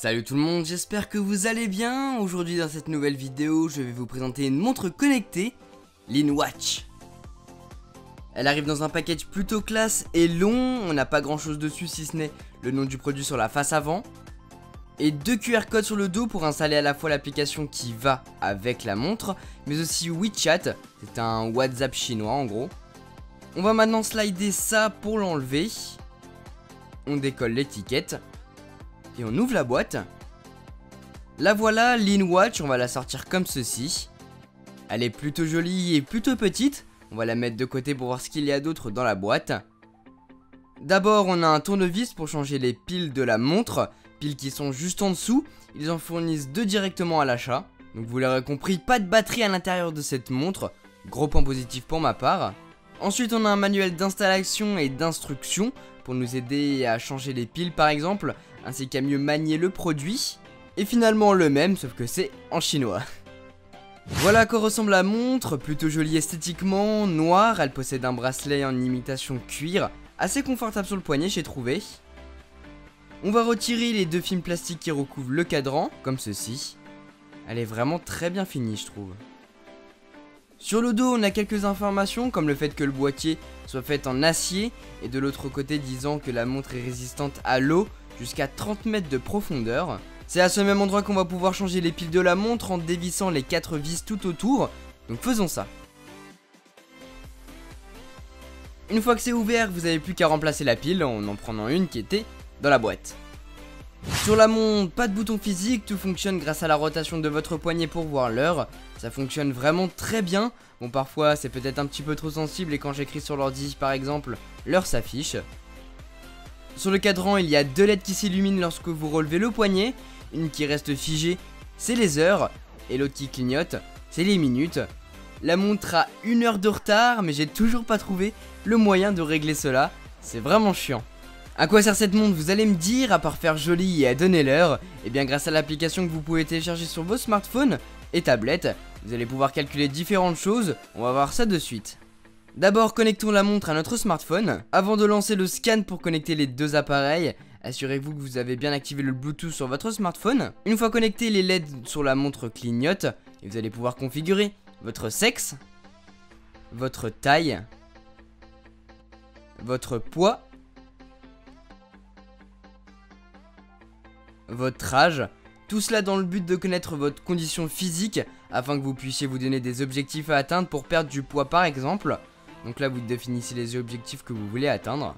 Salut tout le monde, j'espère que vous allez bien. Aujourd'hui dans cette nouvelle vidéo, je vais vous présenter une montre connectée, l'InWatch. Elle arrive dans un package plutôt classe et long, on n'a pas grand chose dessus si ce n'est le nom du produit sur la face avant. Et deux QR codes sur le dos pour installer à la fois l'application qui va avec la montre, mais aussi WeChat, c'est un WhatsApp chinois en gros. On va maintenant slider ça pour l'enlever. On décolle l'étiquette. Et on ouvre la boîte. La voilà, l'InWatch, on va la sortir comme ceci. Elle est plutôt jolie et plutôt petite. On va la mettre de côté pour voir ce qu'il y a d'autre dans la boîte. D'abord, on a un tournevis pour changer les piles de la montre. Piles qui sont juste en dessous. Ils en fournissent deux directement à l'achat. Donc vous l'aurez compris, pas de batterie à l'intérieur de cette montre. Gros point positif pour ma part. Ensuite, on a un manuel d'installation et d'instruction pour nous aider à changer les piles par exemple, ainsi qu'à mieux manier le produit. Et finalement le même, sauf que c'est en chinois. Voilà à quoi ressemble la montre, plutôt jolie esthétiquement, noire, elle possède un bracelet en imitation cuir, assez confortable sur le poignet j'ai trouvé. On va retirer les deux films plastiques qui recouvrent le cadran, comme ceci. Elle est vraiment très bien finie je trouve. Sur le dos, on a quelques informations comme le fait que le boîtier soit fait en acier et de l'autre côté disant que la montre est résistante à l'eau jusqu'à 30 mètres de profondeur. C'est à ce même endroit qu'on va pouvoir changer les piles de la montre en dévissant les 4 vis tout autour, donc faisons ça. Une fois que c'est ouvert, vous n'avez plus qu'à remplacer la pile en prenant une qui était dans la boîte. Sur la montre, pas de bouton physique, tout fonctionne grâce à la rotation de votre poignet pour voir l'heure. Ça fonctionne vraiment très bien. Bon, parfois c'est peut-être un petit peu trop sensible et quand j'écris sur l'ordi par exemple, l'heure s'affiche. Sur le cadran, il y a deux LED qui s'illuminent lorsque vous relevez le poignet. Une qui reste figée, c'est les heures, et l'autre qui clignote, c'est les minutes. La montre a 1 heure de retard, mais j'ai toujours pas trouvé le moyen de régler cela. C'est vraiment chiant. À quoi sert cette montre, vous allez me dire, à part faire joli et à donner l'heure? Eh bien grâce à l'application que vous pouvez télécharger sur vos smartphones et tablettes, vous allez pouvoir calculer différentes choses, on va voir ça de suite. D'abord connectons la montre à notre smartphone. Avant de lancer le scan pour connecter les deux appareils, assurez-vous que vous avez bien activé le Bluetooth sur votre smartphone. Une fois connecté, les LED sur la montre clignotent et vous allez pouvoir configurer votre sexe, votre taille, votre poids, votre âge, tout cela dans le but de connaître votre condition physique afin que vous puissiez vous donner des objectifs à atteindre pour perdre du poids par exemple. Donc là vous définissez les objectifs que vous voulez atteindre.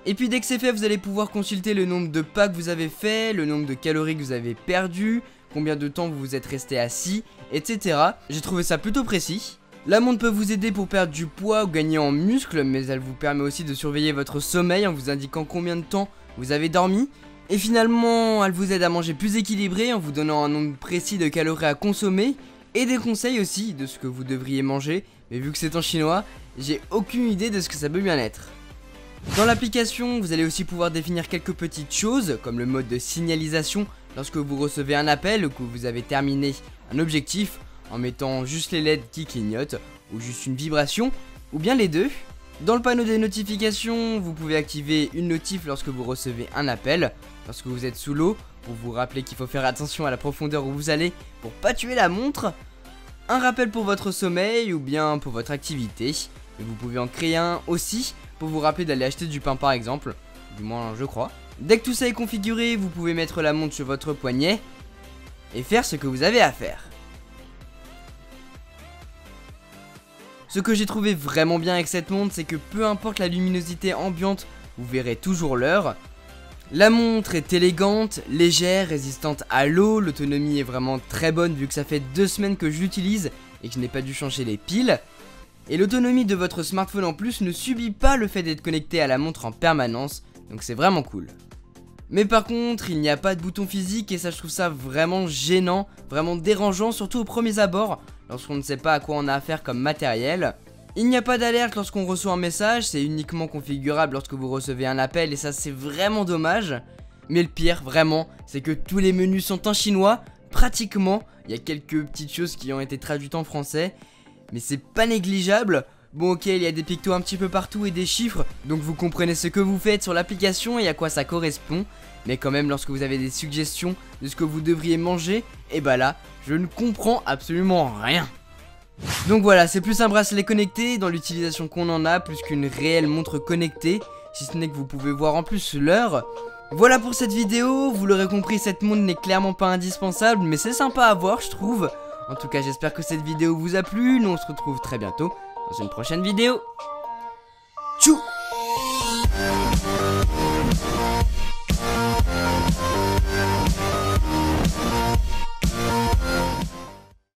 Et puis dès que c'est fait, vous allez pouvoir consulter le nombre de pas que vous avez fait, le nombre de calories que vous avez perdu, combien de temps vous vous êtes resté assis, etc. J'ai trouvé ça plutôt précis. La montre peut vous aider pour perdre du poids ou gagner en muscles, mais elle vous permet aussi de surveiller votre sommeil en vous indiquant combien de temps vous avez dormi. Et finalement, elle vous aide à manger plus équilibré en vous donnant un nombre précis de calories à consommer et des conseils aussi de ce que vous devriez manger. Mais vu que c'est en chinois, j'ai aucune idée de ce que ça peut bien être. Dans l'application, vous allez aussi pouvoir définir quelques petites choses comme le mode de signalisation lorsque vous recevez un appel ou que vous avez terminé un objectif en mettant juste les LED qui clignotent ou juste une vibration ou bien les deux. Dans le panneau des notifications, vous pouvez activer une notif lorsque vous recevez un appel, lorsque vous êtes sous l'eau, pour vous rappeler qu'il faut faire attention à la profondeur où vous allez pour pas tuer la montre, un rappel pour votre sommeil ou bien pour votre activité, et vous pouvez en créer un aussi pour vous rappeler d'aller acheter du pain par exemple, du moins je crois. Dès que tout ça est configuré, vous pouvez mettre la montre sur votre poignet et faire ce que vous avez à faire. Ce que j'ai trouvé vraiment bien avec cette montre, c'est que peu importe la luminosité ambiante, vous verrez toujours l'heure. La montre est élégante, légère, résistante à l'eau, l'autonomie est vraiment très bonne vu que ça fait 2 semaines que je l'utilise et que je n'ai pas dû changer les piles. Et l'autonomie de votre smartphone en plus ne subit pas le fait d'être connecté à la montre en permanence, donc c'est vraiment cool. Mais par contre, il n'y a pas de bouton physique et ça je trouve ça vraiment gênant, vraiment dérangeant, surtout aux premiers abords, lorsqu'on ne sait pas à quoi on a affaire comme matériel. Il n'y a pas d'alerte lorsqu'on reçoit un message, c'est uniquement configurable lorsque vous recevez un appel et ça c'est vraiment dommage. Mais le pire, vraiment, c'est que tous les menus sont en chinois, pratiquement. Il y a quelques petites choses qui ont été traduites en français, mais c'est pas négligeable. Bon ok, il y a des pictos un petit peu partout et des chiffres, donc vous comprenez ce que vous faites sur l'application et à quoi ça correspond. Mais quand même, lorsque vous avez des suggestions de ce que vous devriez manger, et bah là, je ne comprends absolument rien. Donc voilà, c'est plus un bracelet connecté dans l'utilisation qu'on en a, plus qu'une réelle montre connectée, si ce n'est que vous pouvez voir en plus l'heure. Voilà pour cette vidéo, vous l'aurez compris, cette montre n'est clairement pas indispensable, mais c'est sympa à voir je trouve. En tout cas, j'espère que cette vidéo vous a plu, nous on se retrouve très bientôt dans une prochaine vidéo. Tchou!